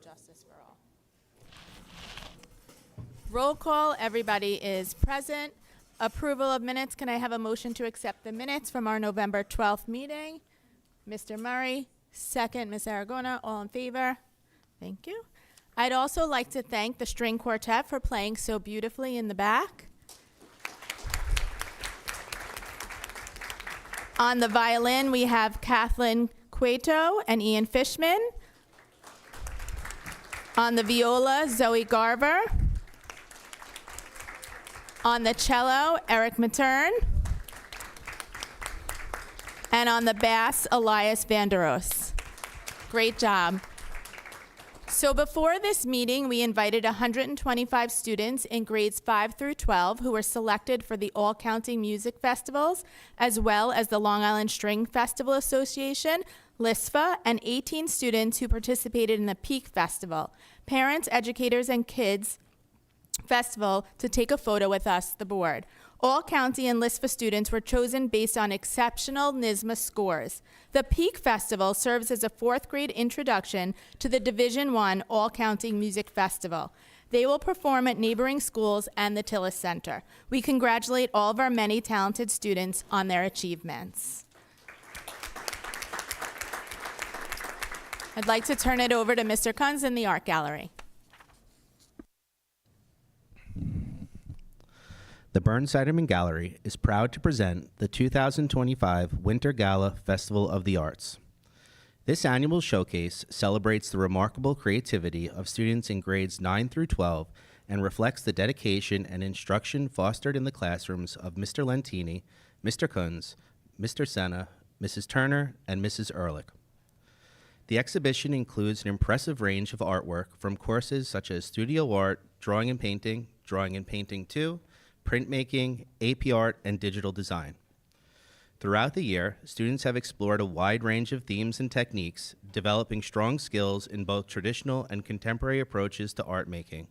justice for all. Roll call, everybody is present. Approval of minutes, can I have a motion to accept the minutes from our November 12th meeting? Mr. Murray, second, Ms. Aragona, all in favor? Thank you. I'd also like to thank the string quartet for playing so beautifully in the back. On the violin, we have Kathleen Cueto and Ian Fishman. On the viola, Zoe Garver. On the cello, Eric Matern. And on the bass, Elias Vanderos. Great job. So before this meeting, we invited 125 students in grades 5 through 12 who were selected for the All-County Music Festivals, as well as the Long Island String Festival Association, LISFA, and 18 students who participated in the Peak Festival, Parents, Educators, and Kids Festival, to take a photo with us, the board. All county and LISFA students were chosen based on exceptional NYSSMA scores. The Peak Festival serves as a fourth grade introduction to the Division I All County Music Festival. They will perform at neighboring schools and the Tillis Center. We congratulate all of our many talented students on their achievements. I'd like to turn it over to Mr. Kunz in the Art Gallery. The Burns-Siderman Gallery is proud to present the 2025 Winter Gala Festival of the Arts. This annual showcase celebrates the remarkable creativity of students in grades 9 through 12 and reflects the dedication and instruction fostered in the classrooms of Mr. Lentini, Mr. Kunz, Mr. Senna, Mrs. Turner, and Mrs. Ehrlich. The exhibition includes an impressive range of artwork from courses such as studio art, drawing and painting 2, printmaking, AP art, and digital design. Throughout the year, students have explored a wide range of themes and techniques, developing strong skills in both traditional and contemporary approaches to art making.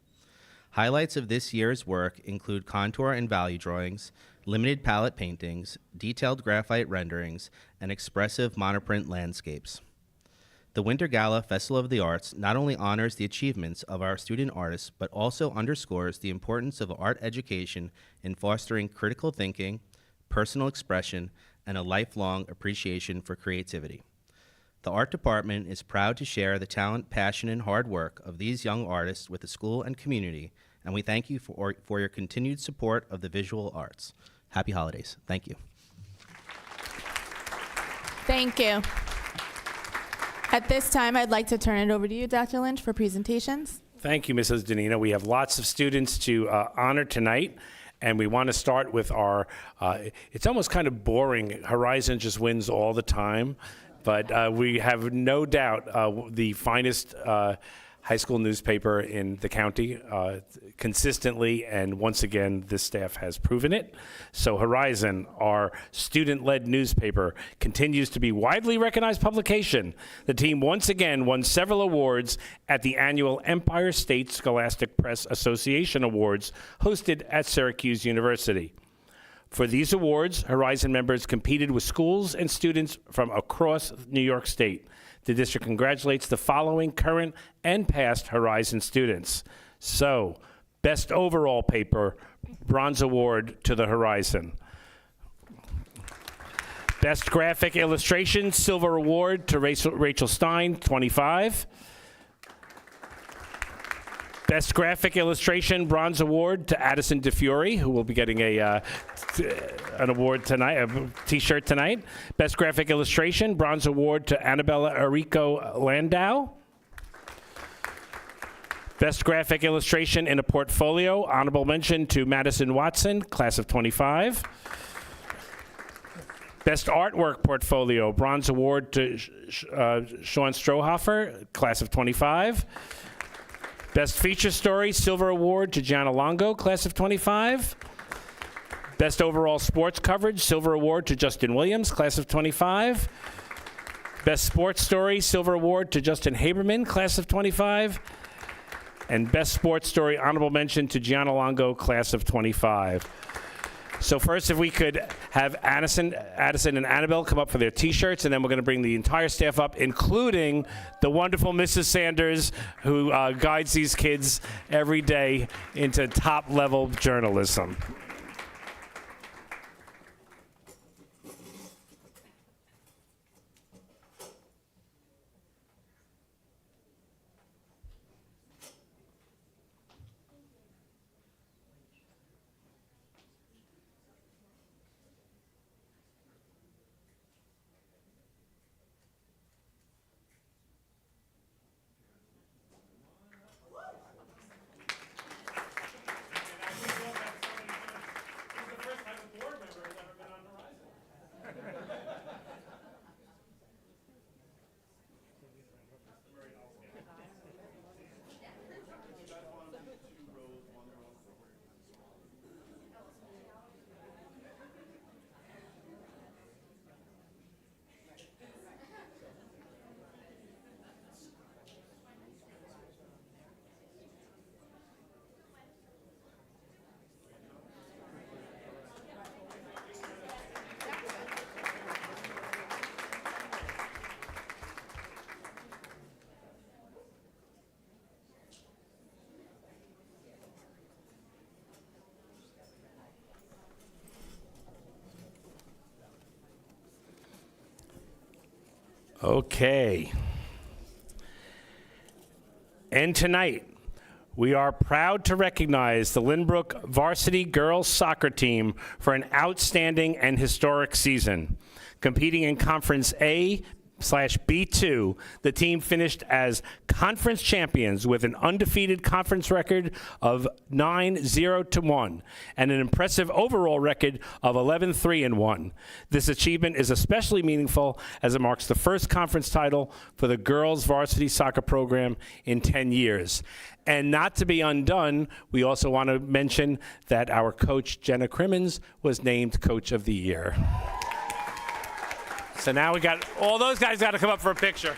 Highlights of this year's work include contour and value drawings, limited palette paintings, detailed graphite renderings, and expressive monoprint landscapes. The Winter Gala Festival of the Arts not only honors the achievements of our student artists, but also underscores the importance of art education in fostering critical thinking, personal expression, and a lifelong appreciation for creativity. The art department is proud to share the talent, passion, and hard work of these young artists with the school and community, and we thank you for your continued support of the visual arts. Happy holidays. Thank you. Thank you. At this time, I'd like to turn it over to you, Dr. Lynch, for presentations. Thank you, Mrs. Danino. We have lots of students to honor tonight, and we want to start with our, it's almost kind of boring. Horizon just wins all the time, but we have no doubt the finest high school newspaper in the county consistently, and once again, this staff has proven it. So Horizon, our student-led newspaper, continues to be widely recognized publication. The team once again won several awards at the annual Empire State Scholastic Press Association Awards hosted at Syracuse University. For these awards, Horizon members competed with schools and students from across New York State. The district congratulates the following current and past Horizon students. So, Best Overall Paper, Bronze Award to the Horizon. Best Graphic Illustration, Silver Award to Rachel Stein, 25. Best Graphic Illustration, Bronze Award to Addison DeFiore, who will be getting an award tonight, a t-shirt tonight. Best Graphic Illustration, Bronze Award to Annabella Arico Landau. Best Graphic Illustration in a Portfolio, honorable mention to Madison Watson, class of 25. Best Artwork Portfolio, Bronze Award to Sean Strohoffer, class of 25. Best Feature Story, Silver Award to Gianna Longo, class of 25. Best Overall Sports Coverage, Silver Award to Justin Williams, class of 25. Best Sports Story, Silver Award to Justin Haberman, class of 25. And Best Sports Story, honorable mention to Gianna Longo, class of 25. So first, if we could have Addison and Annabelle come up for their T-shirts, and then we're going to bring the entire staff up, including the wonderful Mrs. Sanders, who guides these kids every day into top-level journalism. Okay. And tonight, we are proud to recognize the Lynbrook varsity girls soccer team for an outstanding and historic season. Competing in Conference A/B2, the team finished as conference champions with an undefeated conference record of 9-0-1 and an impressive overall record of 11-3-1. This achievement is especially meaningful as it marks the first conference title for the girls varsity soccer program in 10 years. And not to be undone, we also want to mention that our coach, Jenna Crimmins, was named Coach of the Year. So now we got, all those guys got to come up for a picture.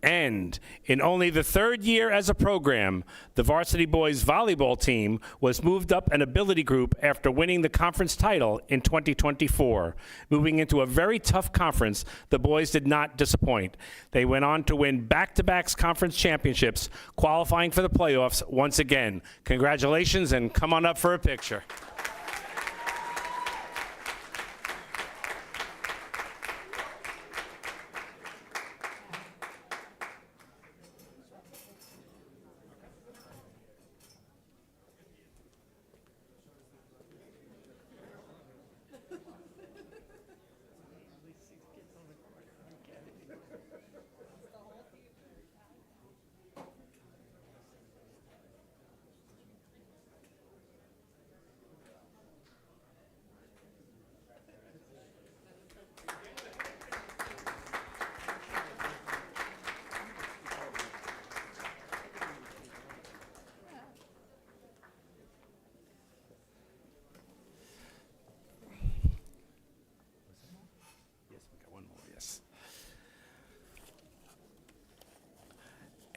And in only the third year as a program, the varsity boys volleyball team was moved up an ability group after winning the conference title in 2024. Moving into a very tough conference, the boys did not disappoint. They went on to win back-to-back conference championships, qualifying for the playoffs once again. Congratulations, and come on up for a picture.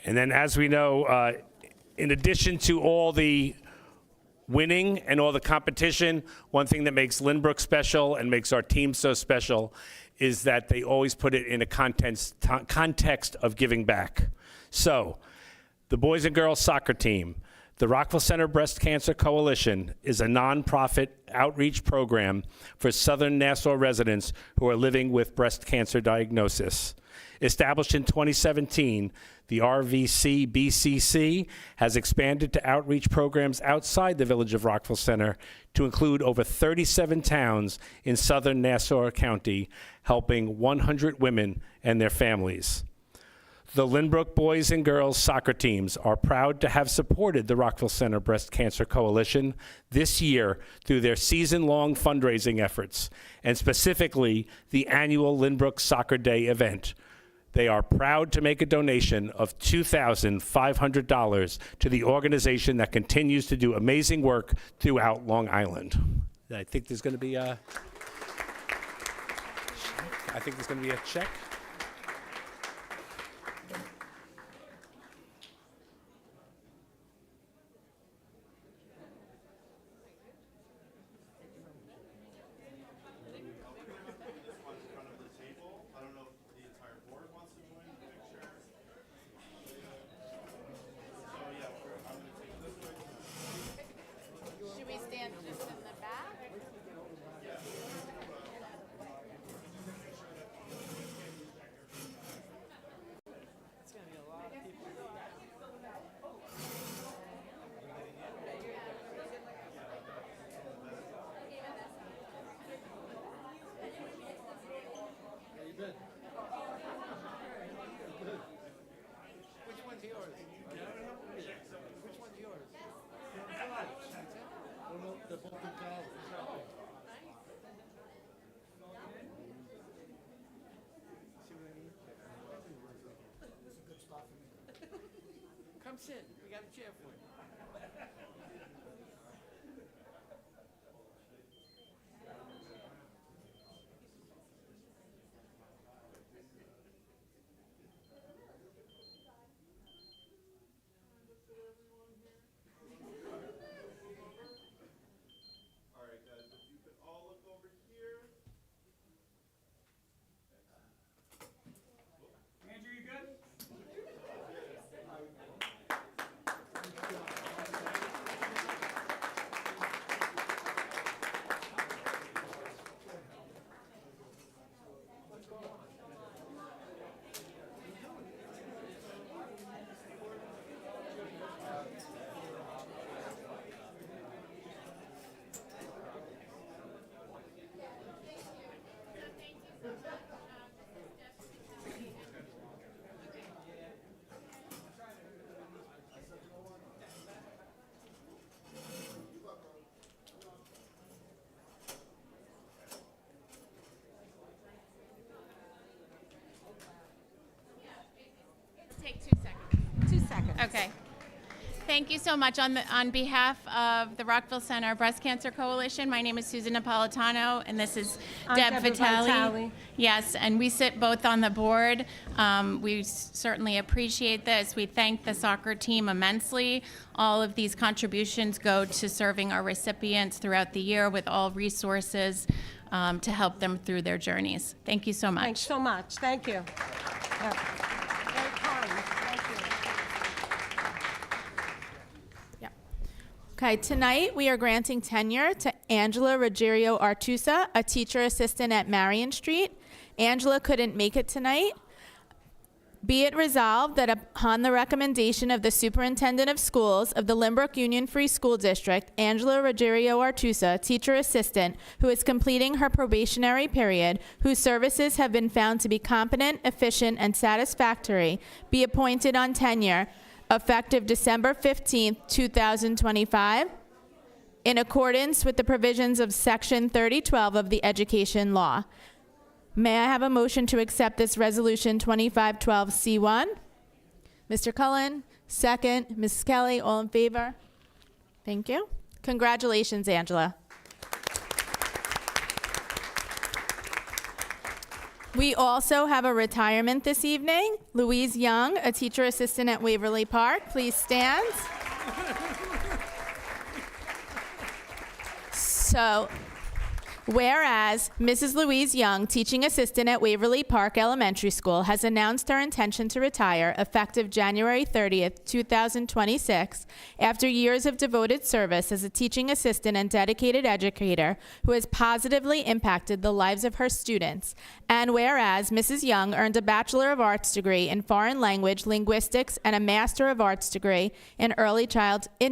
And then, as we know, in addition to all the winning and all the competition, one thing that makes Lynbrook special and makes our team so special is that they always put it in a context of giving back. So, the boys and girls soccer team, the Rockville Center Breast Cancer Coalition is a nonprofit outreach program for Southern Nassau residents who are living with breast cancer diagnosis. Established in 2017, the RVC-BCC has expanded to outreach programs outside the village of Rockville Center to include over 37 towns in southern Nassau County, helping 100 women and their families. The Lynbrook boys and girls soccer teams are proud to have supported the Rockville Center Breast Cancer Coalition this year through their season-long fundraising efforts, and specifically the annual Lynbrook Soccer Day event. They are proud to make a donation of $2,500 to the organization that continues to do amazing work throughout Long Island. I think there's going to be a check. Should we stand just in the back? Which one's yours? Which one's yours? They're both in college. Come sit. We got a chair for you. All right, guys, if you could all look over here. Andrew, you good? Take 2 seconds. 2 seconds. Okay. Thank you so much. On behalf of the Rockville Center Breast Cancer Coalition, my name is Susan Napolitano, and this is I'm Deb Deborah Vitale. Vitale. Yes, and we sit both on the board. We certainly appreciate this. We thank the soccer team immensely. All of these contributions go to serving our recipients throughout the year with all resources to help them through their journeys. Thank you so much. Thanks so much. Thank you. Yeah. Very kind. Thank you. Yeah. Okay, tonight we are granting tenure to Angela Ruggiero Artusa, a teacher assistant at Marion Street. Angela couldn't make it tonight. Be it resolved that upon the recommendation of the Superintendent of Schools of the Lynbrook Union Free School District, Angela Ruggiero Artusa, teacher assistant, who is completing her probationary period, whose services have been found to be competent, efficient, and satisfactory, be appointed on tenure effective December 15th, 2025, in accordance with the provisions of Section 3012 of the Education Law. May I have a motion to accept this Resolution 2512C1? Mr. Cullen, second. Ms. Kelly, all in favor? Thank you. Congratulations, Angela. We also have a retirement this evening. Louise Young, a teacher assistant at Waverly Park. Please stand. So, whereas Mrs. Louise Young, teaching assistant at Waverly Park Elementary School, has announced her intention to retire effective January 30th, 2026, after years of devoted service as a teaching assistant and dedicated educator who has positively impacted the lives of her students. And whereas Mrs. Young earned a Bachelor of Arts degree in Foreign Language, Linguistics, and a Master of Arts degree in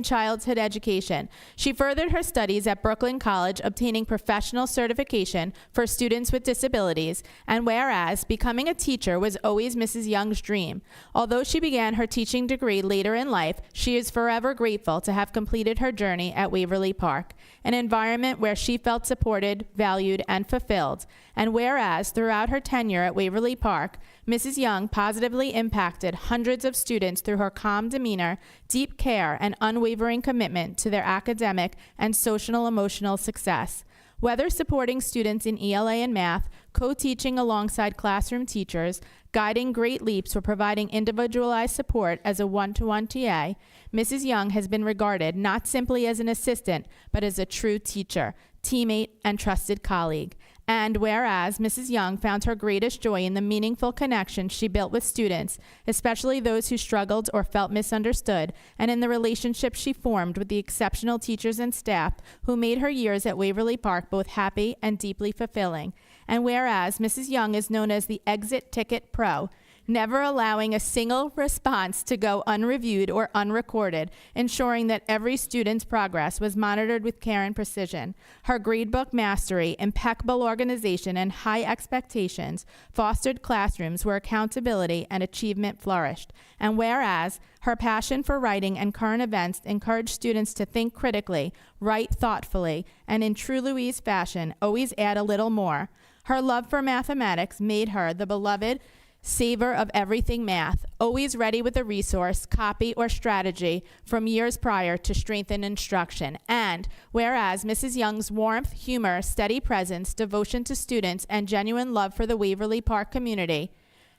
childhood education. She furthered her studies at Brooklyn College, obtaining professional certification for students with disabilities, and whereas becoming a teacher was always Mrs. Young's dream. Although she began her teaching degree later in life, she is forever grateful to have completed her journey at Waverly Park, an environment where she felt supported, valued, and fulfilled. And whereas throughout her tenure at Waverly Park, Mrs. Young positively impacted hundreds of students through her calm demeanor, deep care, and unwavering commitment to their academic and social-emotional success. Whether supporting students in ELA and math, co-teaching alongside classroom teachers, guiding great leaps, or providing individualized support as a one-to-one TA, Mrs. Young has been regarded not simply as an assistant, but as a true teacher, teammate, and trusted colleague. And whereas Mrs. Young found her greatest joy in the meaningful connections she built with students, especially those who struggled or felt misunderstood, and in the relationships she formed with the exceptional teachers and staff who made her years at Waverly Park both happy and deeply fulfilling. And whereas Mrs. Young is known as the Exit Ticket Pro, never allowing a single response to go unreviewed or unrecorded, ensuring that every student's progress was monitored with care and precision. Her gradebook mastery, impeccable organization, and high expectations fostered classrooms where accountability and achievement flourished. And whereas her passion for writing and current events encouraged students to think critically, write thoughtfully, and in true Louise fashion, always add a little more. Her love for mathematics made her the beloved savor of everything math, always ready with a resource, copy, or strategy from years prior to strengthen instruction. And whereas Mrs. Young's warmth, humor, steady presence, devotion to students, and genuine love for the Waverly Park community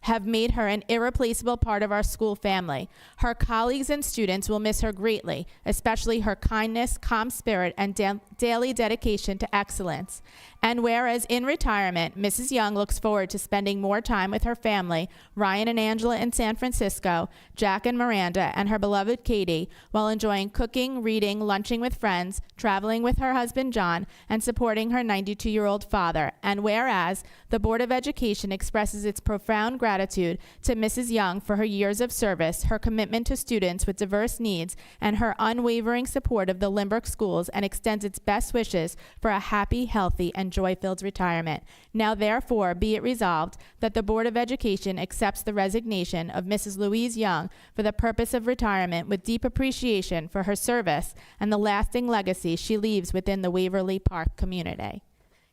have made her an irreplaceable part of our school family. Her colleagues and students will miss her greatly, especially her kindness, calm spirit, and daily dedication to excellence. And whereas in retirement, Mrs. Young looks forward to spending more time with her family, Ryan and Angela in San Francisco, Jack and Miranda, and her beloved Katie, while enjoying cooking, reading, lunching with friends, traveling with her husband John, and supporting her 92-year-old father. And whereas the Board of Education expresses its profound gratitude to Mrs. Young for her years of service, her commitment to students with diverse needs, and her unwavering support of the Lynbrook schools, and extends its best wishes for a happy, healthy, and joy-filled retirement. Now, therefore, be it resolved that the Board of Education accepts the resignation of Mrs. Louise Young for the purpose of retirement with deep appreciation for her service and the lasting legacy she leaves within the Waverly Park community.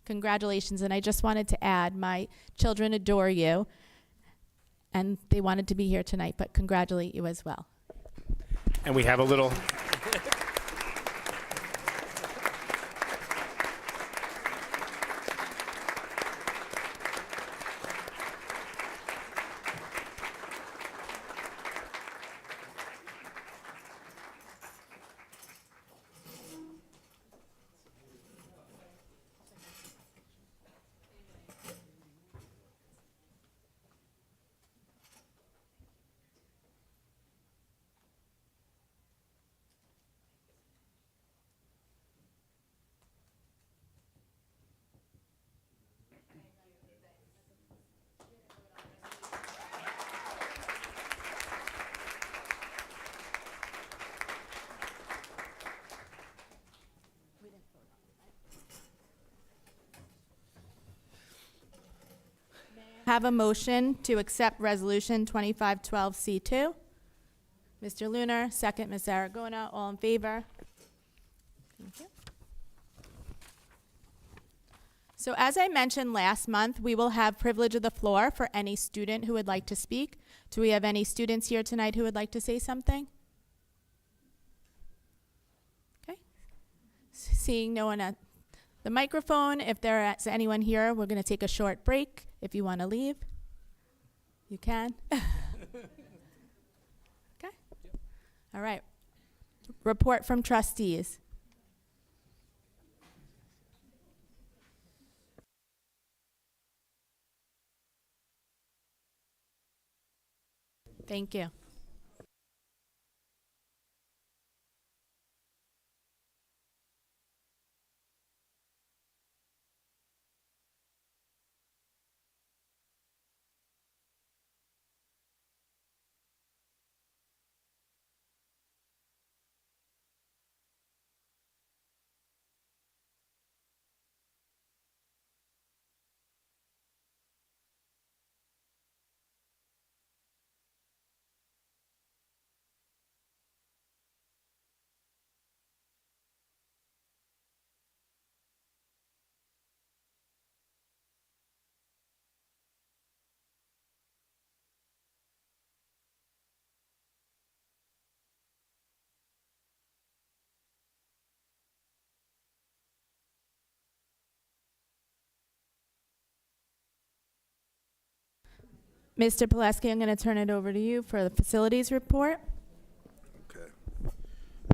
Congratulations, and I just wanted to add, my children adore you, and they wanted to be here tonight, but congratulate you as well. And we have a little... Have a motion to accept Resolution 2512C2. Mr. Lunar, second, Ms. Aragona, all in favor? Thank you. So as I mentioned last month, we will have privilege of the floor for any student who would like to speak. Do we have any students here tonight who would like to say something? Okay. Seeing no one at the microphone, if there is anyone here, we're going to take a short break. If you want to leave, you can. Okay. All right. Report from trustees. Thank you. Mr. Pulaski, I'm going to turn it over to you for the facilities report.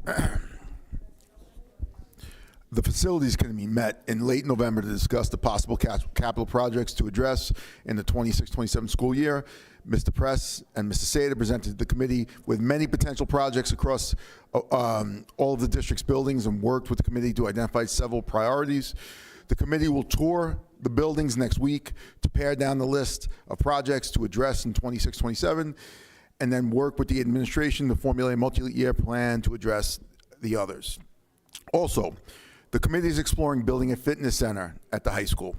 Okay. The facilities can be met in late November to discuss the possible capital projects to address in the 26-27 school year. Mr. Press and Mr. Sada presented the committee with many potential projects across all of the district's buildings and worked with the committee to identify several priorities. The committee will tour the buildings next week to pare down the list of projects to address in 26-27, and then work with the administration to formulate a multi-year plan to address the others. Also, the committee is exploring building a fitness center at the high school.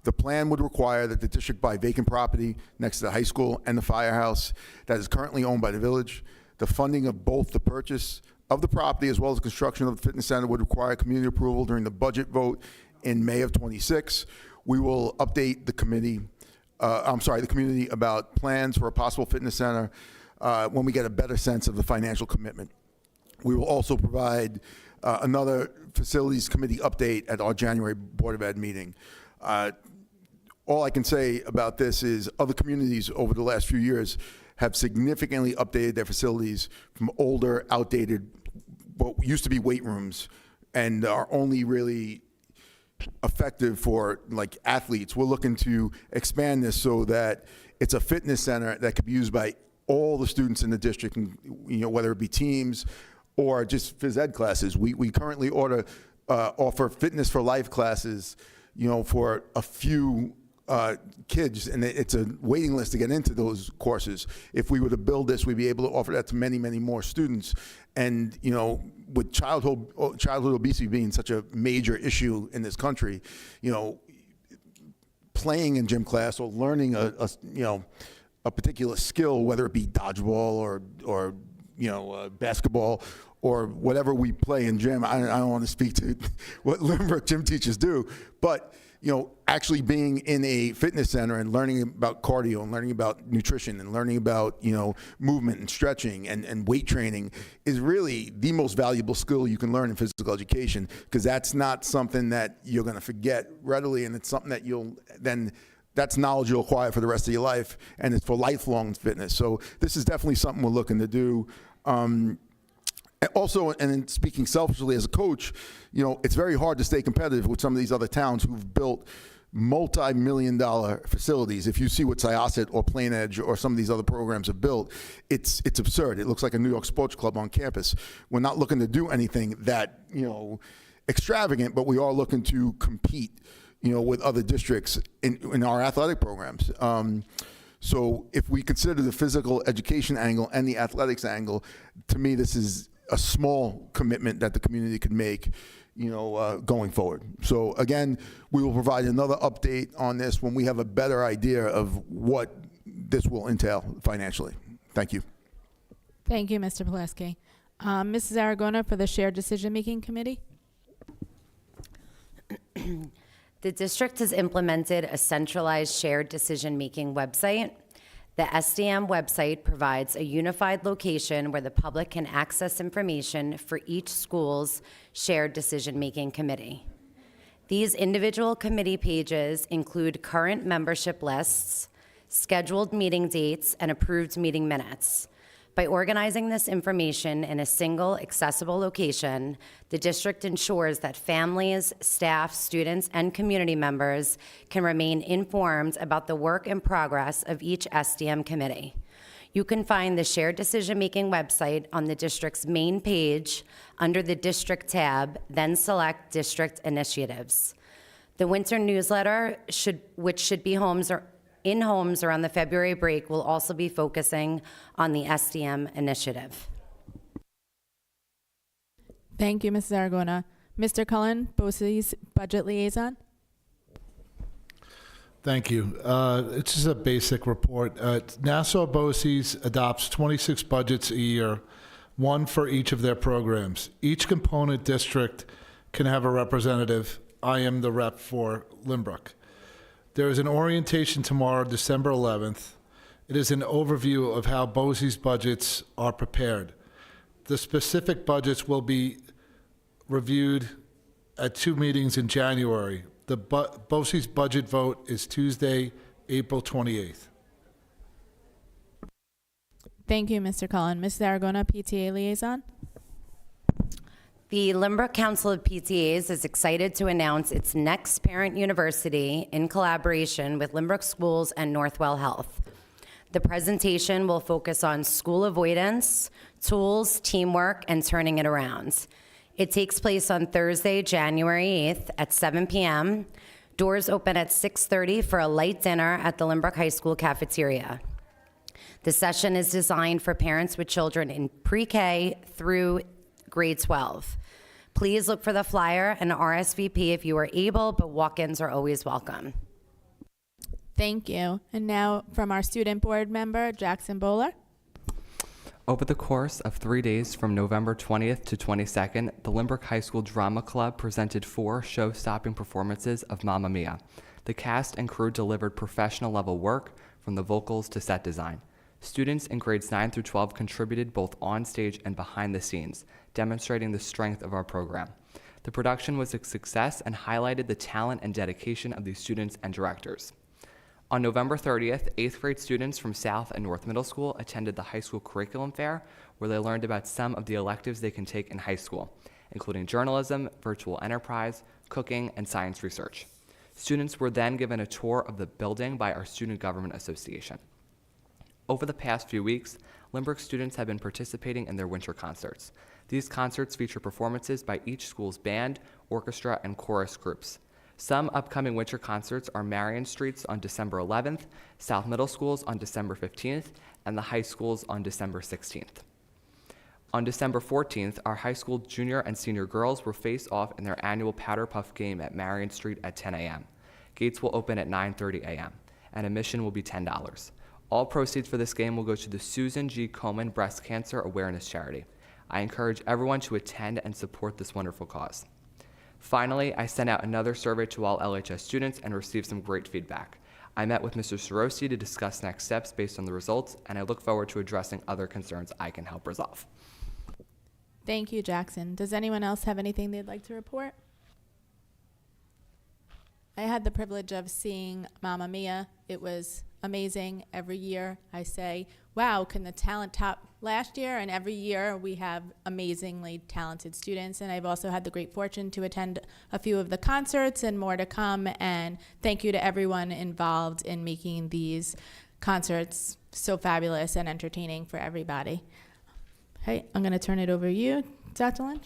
The plan would require that the district buy vacant property next to the high school and the firehouse that is currently owned by the village. The funding of both the purchase of the property as well as the construction of the fitness center would require community approval during the budget vote in May of 26. We will update the community about plans for a possible fitness center when we get a better sense of the financial commitment. We will also provide another facilities committee update at our January Board of Ed meeting. All I can say about this is other communities over the last few years have significantly updated their facilities from older, outdated, what used to be weight rooms, and are only really effective for like athletes. We're looking to expand this so that it's a fitness center that could be used by all the students in the district, and, whether it be teams or just phys ed classes. We currently offer fitness for life classes, for a few kids, and it's a waiting list to get into those courses. If we were to build this, we'd be able to offer that to many, many more students. And, with childhood obesity being such a major issue in this country, playing in gym class or learning a particular skill, whether it be dodgeball or basketball or whatever we play in gym. I don't want to speak to what Lynbrook gym teachers do, but actually being in a fitness center and learning about cardio and learning about nutrition and learning about, movement and stretching and weight training is really the most valuable skill you can learn in physical education, because that's not something that you're going to forget readily, and it's something that that's knowledge you'll acquire for the rest of your life, and it's for lifelong fitness. So this is definitely something we're looking to do. Also, and in speaking selfishly as a coach, it's very hard to stay competitive with some of these other towns who've built multi-million-dollar facilities. If you see what Syosset or Plain Edge or some of these other programs have built, it's absurd. It looks like a New York sports club on campus. We're not looking to do anything that, extravagant, but we are looking to compete, with other districts in our athletic programs. So if we consider the physical education angle and the athletics angle, to me, this is a small commitment that the community could make, going forward. So again, we will provide another update on this when we have a better idea of what this will entail financially. Thank you. Thank you, Mr. Pulaski. Mrs. Aragona for the Shared Decision Making Committee. The district has implemented a centralized shared decision-making website. The SDM website provides a unified location where the public can access information for each school's shared decision-making committee. These individual committee pages include current membership lists, scheduled meeting dates, and approved meeting minutes. By organizing this information in a single accessible location, the district ensures that families, staff, students, and community members can remain informed about the work and progress of each SDM committee. You can find the shared decision-making website on the district's main page under the District tab, then select District Initiatives. The winter newsletter, which should be in homes around the February break, will also be focusing on the SDM initiative. Thank you, Mrs. Aragona. Mr. Cullen, BOCES Budget Liaison. Thank you. It's just a basic report. Nassau BOCES adopts 26 budgets a year, one for each of their programs. Each component district can have a representative. I am the rep for Lynbrook. There is an orientation tomorrow, December 11th. It is an overview of how BOCES budgets are prepared. The specific budgets will be reviewed at 2 meetings in January. The BOCES budget vote is Tuesday, April 28th. Thank you, Mr. Cullen. Mrs. Aragona, PTA Liaison. The Lynbrook Council of PTAs is excited to announce its next parent university in collaboration with Lynbrook Schools and Northwell Health. The presentation will focus on school avoidance, tools, teamwork, and turning it around. It takes place on Thursday, January 8th at 7 p.m. Doors open at 6:30 for a light dinner at the Lynbrook High School cafeteria. The session is designed for parents with children in pre-K through grade 12. Please look for the flyer and RSVP if you are able, but walk-ins are always welcome. Thank you. And now from our student board member, Jackson Bowler. Over the course of 3 days from November 20th to 22nd, the Lynbrook High School Drama Club presented 4 show-stopping performances of Mamma Mia. The cast and crew delivered professional-level work from the vocals to set design. Students in grades 9 through 12 contributed both on stage and behind the scenes, demonstrating the strength of our program. The production was a success and highlighted the talent and dedication of the students and directors. On November 30th, 8th grade students from South and North Middle School attended the high school curriculum fair, where they learned about some of the electives they can take in high school, including journalism, virtual enterprise, cooking, and science research. Students were then given a tour of the building by our Student Government Association. Over the past few weeks, Lynbrook students have been participating in their winter concerts. These concerts feature performances by each school's band, orchestra, and chorus groups. Some upcoming winter concerts are Marion Street's on December 11th, South Middle School's on December 15th, and the high school's on December 16th. On December 14th, our high school junior and senior girls will face off in their annual Powder Puff game at Marion Street at 10 a.m. Gates will open at 9:30 a.m., and admission will be $10. All proceeds for this game will go to the Susan G. Komen Breast Cancer Awareness Charity. I encourage everyone to attend and support this wonderful cause. Finally, I sent out another survey to all LHS students and received some great feedback. I met with Mr. Sorosi to discuss next steps based on the results, and I look forward to addressing other concerns I can help resolve. Thank you, Jackson. Does anyone else have anything they'd like to report? I had the privilege of seeing Mamma Mia. It was amazing. Every year I say, wow, can the talent top last year? And every year we have amazingly talented students. And I've also had the great fortune to attend a few of the concerts and more to come. And thank you to everyone involved in making these concerts so fabulous and entertaining for everybody. Okay, I'm going to turn it over to you, Dr. Lynch.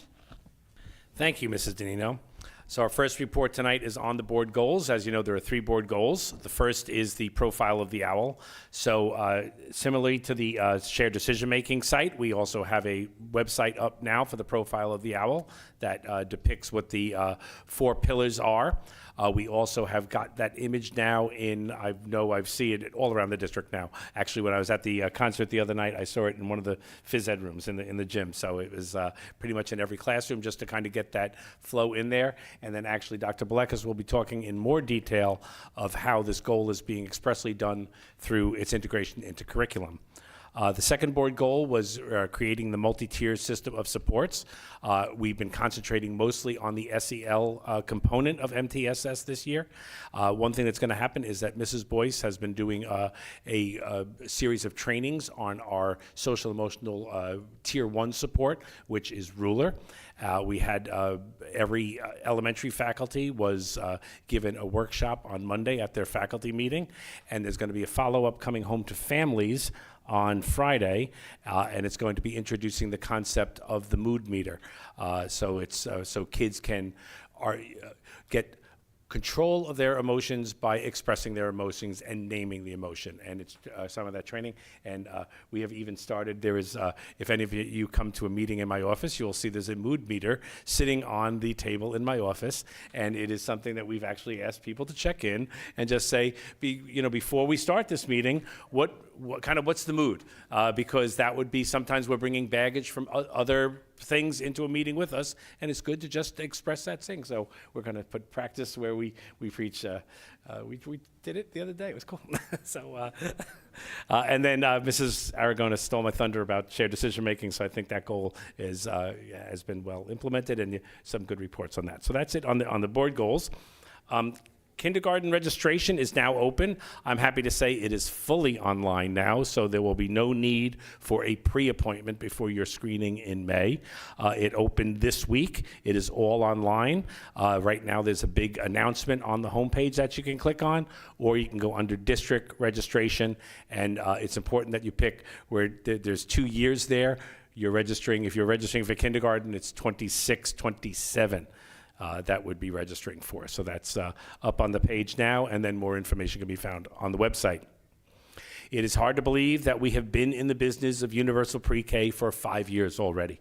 Thank you, Mrs. Danino. So our first report tonight is on the board goals. As you know, there are 3 board goals. The first is the profile of the owl. So similarly to the shared decision-making site, we also have a website up now for the profile of the owl that depicts what the 4 pillars are. We also have got that image now in, I've seen it all around the district now. Actually, when I was at the concert the other night, I saw it in one of the phys ed rooms in the gym. So it was pretty much in every classroom just to kind of get that flow in there. And then actually Dr. Belekas will be talking in more detail of how this goal is being expressly done through its integration into curriculum. The second board goal was creating the multi-tier system of supports. We've been concentrating mostly on the SEL component of MTSS this year. One thing that's going to happen is that Mrs. Boyce has been doing a series of trainings on our social emotional tier 1 support, which is Ruler. We had every elementary faculty was given a workshop on Monday at their faculty meeting, and there's going to be a follow-up coming home to families on Friday, and it's going to be introducing the concept of the mood meter. So kids can get control of their emotions by expressing their emotions and naming the emotion. And it's some of that training. And we have even started, there is, if any of you come to a meeting in my office, you'll see there's a mood meter sitting on the table in my office. And it is something that we've actually asked people to check in and just say, before we start this meeting, what's the mood? Because that would be, sometimes we're bringing baggage from other things into a meeting with us, and it's good to just express that thing. So we're going to put practice where we preach. We did it the other day. It was cool. And then Mrs. Aragona stole my thunder about shared decision making. So I think that goal has been well implemented, and some good reports on that. So that's it on the board goals. Kindergarten registration is now open. I'm happy to say it is fully online now, so there will be no need for a pre-appointment before your screening in May. It opened this week. It is all online. Right now there's a big announcement on the homepage that you can click on, or you can go under district registration, and it's important that you pick where there's 2 years there. If you're registering for kindergarten, it's 26-27. That would be registering for. So that's up on the page now, and then more information can be found on the website. It is hard to believe that we have been in the business of universal pre-K for 5 years already.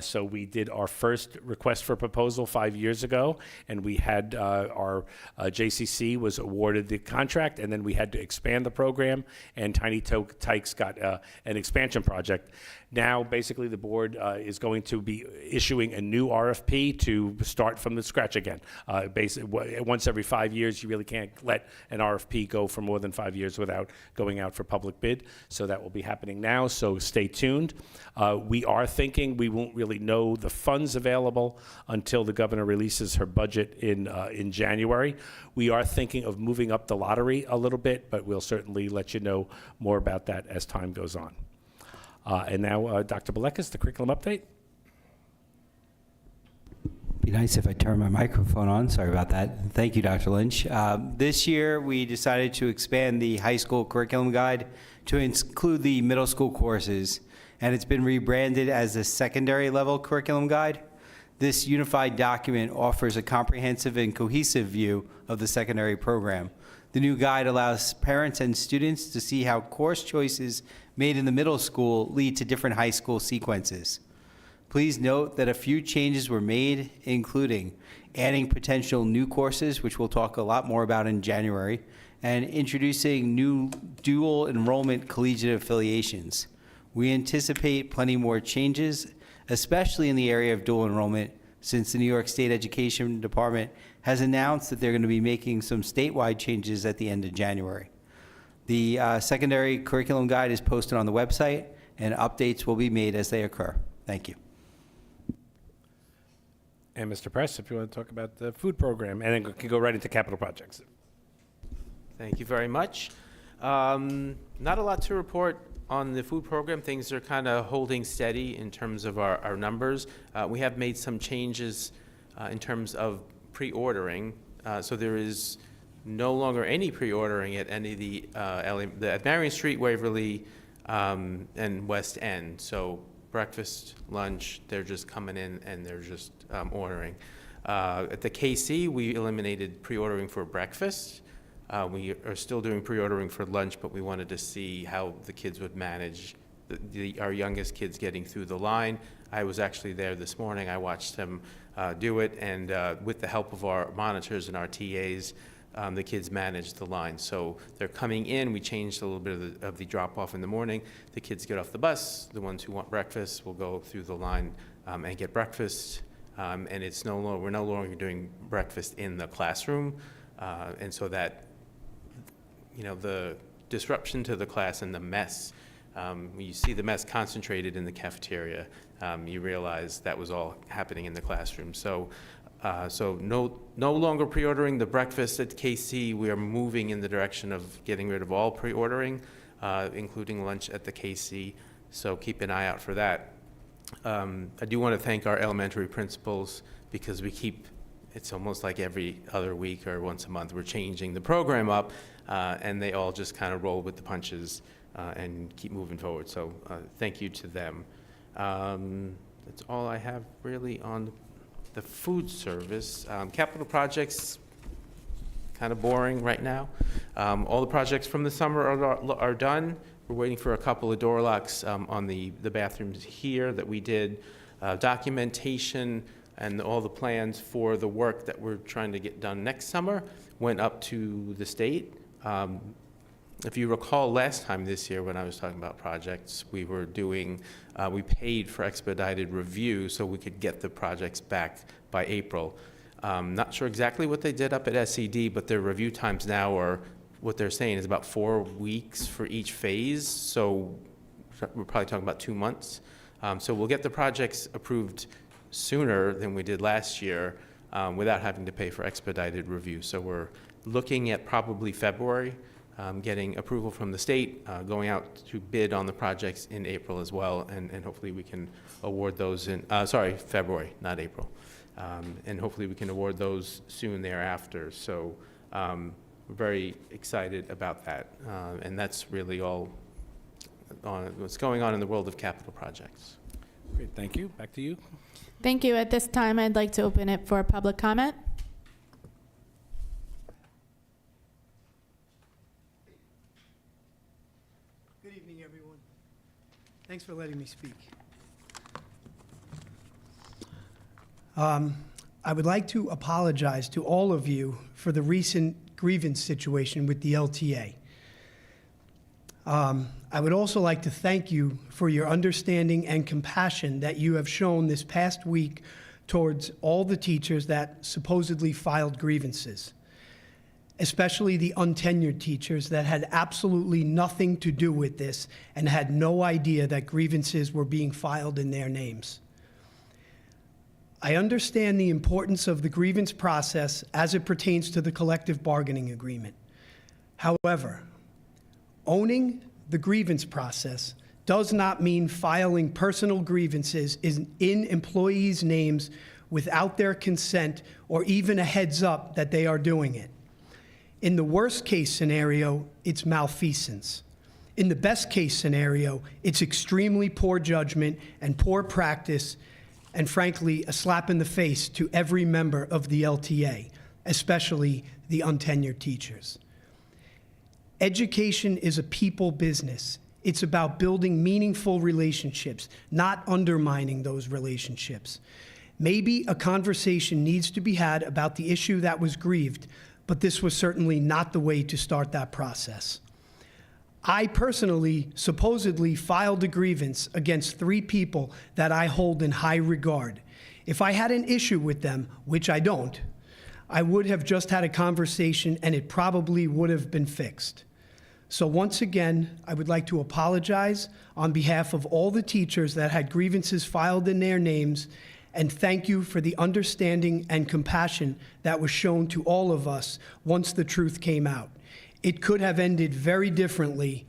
So we did our first request for proposal 5 years ago, and we had our JCC was awarded the contract, and then we had to expand the program, and Tiny Tykes got an expansion project. Now, basically, the board is going to be issuing a new RFP to start from the scratch again. Once every 5 years, you really can't let an RFP go for more than 5 years without going out for public bid. So that will be happening now, so stay tuned. We are thinking we won't really know the funds available until the governor releases her budget in January. We are thinking of moving up the lottery a little bit, but we'll certainly let you know more about that as time goes on. And now, Dr. Belekas, the curriculum update. Be nice if I turn my microphone on. Sorry about that. Thank you, Dr. Lynch. This year, we decided to expand the high school curriculum guide to include the middle school courses, and it's been rebranded as the secondary level curriculum guide. This unified document offers a comprehensive and cohesive view of the secondary program. The new guide allows parents and students to see how course choices made in the middle school lead to different high school sequences. Please note that a few changes were made, including adding potential new courses, which we'll talk a lot more about in January, and introducing new dual enrollment collegiate affiliations. We anticipate plenty more changes, especially in the area of dual enrollment, since the New York State Education Department has announced that they're going to be making some statewide changes at the end of January. The secondary curriculum guide is posted on the website, and updates will be made as they occur. Thank you. And Mr. Press, if you want to talk about the food program, and then we can go right into capital projects. Thank you very much. Not a lot to report on the food program. Things are kind of holding steady in terms of our numbers. We have made some changes in terms of pre-ordering. So there is no longer any pre-ordering at any of the at Marion Street, Waverly, and West End. So breakfast, lunch, they're just coming in and they're just ordering. At the KC, we eliminated pre-ordering for breakfast. We are still doing pre-ordering for lunch, but we wanted to see how the kids would manage our youngest kids getting through the line. I was actually there this morning. I watched them do it, and with the help of our monitors and our TAs, the kids managed the line. So they're coming in. We changed a little bit of the drop-off in the morning. The kids get off the bus. The ones who want breakfast will go through the line and get breakfast. And we're no longer doing breakfast in the classroom, and so that, the disruption to the class and the mess. When you see the mess concentrated in the cafeteria, you realize that was all happening in the classroom. So no longer pre-ordering the breakfast at KC. We are moving in the direction of getting rid of all pre-ordering, including lunch at the KC. So keep an eye out for that. I do want to thank our elementary principals, because it's almost like every other week or once a month we're changing the program up, and they all just kind of roll with the punches. and keep moving forward. So thank you to them. That's all I have really on the food service. Capital projects, kind of boring right now. All the projects from the summer are done. We're waiting for a couple of door locks on the bathrooms here that we did. Documentation and all the plans for the work that we're trying to get done next summer went up to the state. If you recall last time this year when I was talking about projects, we were doing, we paid for expedited review so we could get the projects back by April. Not sure exactly what they did up at SED, but their review times now are, what they're saying is about 4 weeks for each phase. So we're probably talking about 2 months. So we'll get the projects approved sooner than we did last year without having to pay for expedited review. So we're looking at probably February, getting approval from the state, going out to bid on the projects in April as well, and hopefully we can award those in, February, not April. And hopefully we can award those soon thereafter. So we're very excited about that. And that's really all on what's going on in the world of capital projects. Great, thank you. Back to you. Thank you. At this time, I'd like to open it for public comment. Good evening, everyone. Thanks for letting me speak. I would like to apologize to all of you for the recent grievance situation with the LTA. I would also like to thank you for your understanding and compassion that you have shown this past week towards all the teachers that supposedly filed grievances, especially the untenured teachers that had absolutely nothing to do with this and had no idea that grievances were being filed in their names. I understand the importance of the grievance process as it pertains to the collective bargaining agreement. However, owning the grievance process does not mean filing personal grievances in employees' names without their consent or even a heads up that they are doing it. In the worst case scenario, it's malfeasance. In the best case scenario, it's extremely poor judgment and poor practice, and frankly, a slap in the face to every member of the LTA, especially the untenured teachers. Education is a people business. It's about building meaningful relationships, not undermining those relationships. Maybe a conversation needs to be had about the issue that was grieved, but this was certainly not the way to start that process. I personally supposedly filed a grievance against 3 people that I hold in high regard. If I had an issue with them, which I don't, I would have just had a conversation and it probably would have been fixed. So once again, I would like to apologize on behalf of all the teachers that had grievances filed in their names, and thank you for the understanding and compassion that was shown to all of us once the truth came out. It could have ended very differently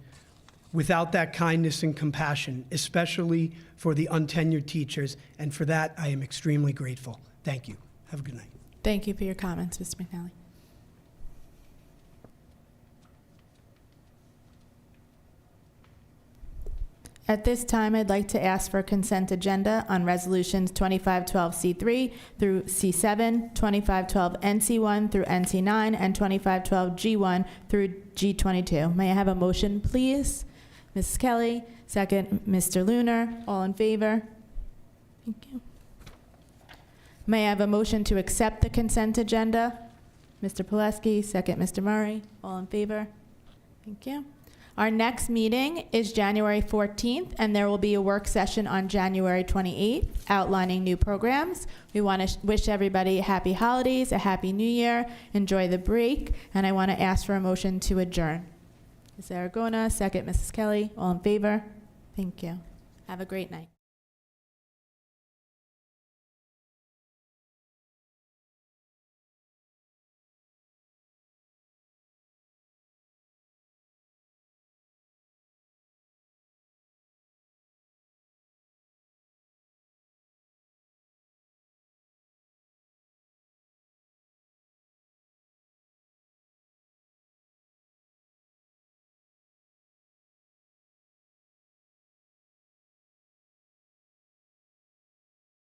without that kindness and compassion, especially for the untenured teachers, and for that I am extremely grateful. Thank you. Have a good night. Thank you for your comments, Mr. McNally. At this time, I'd like to ask for a consent agenda on resolutions 2512C3 through C7, 2512NC1 through NC9, and 2512G1 through G22. May I have a motion, please? Mrs. Kelly, second, Mr. Lunar. All in favor? Thank you. May I have a motion to accept the consent agenda? Mr. Pileski, second, Mr. Murray. All in favor? Thank you. Our next meeting is January 14th, and there will be a work session on January 28th outlining new programs. We want to wish everybody happy holidays, a happy new year, enjoy the break, and I want to ask for a motion to adjourn. Ms. Aragona, second, Mrs. Kelly. All in favor? Thank you. Have a great night.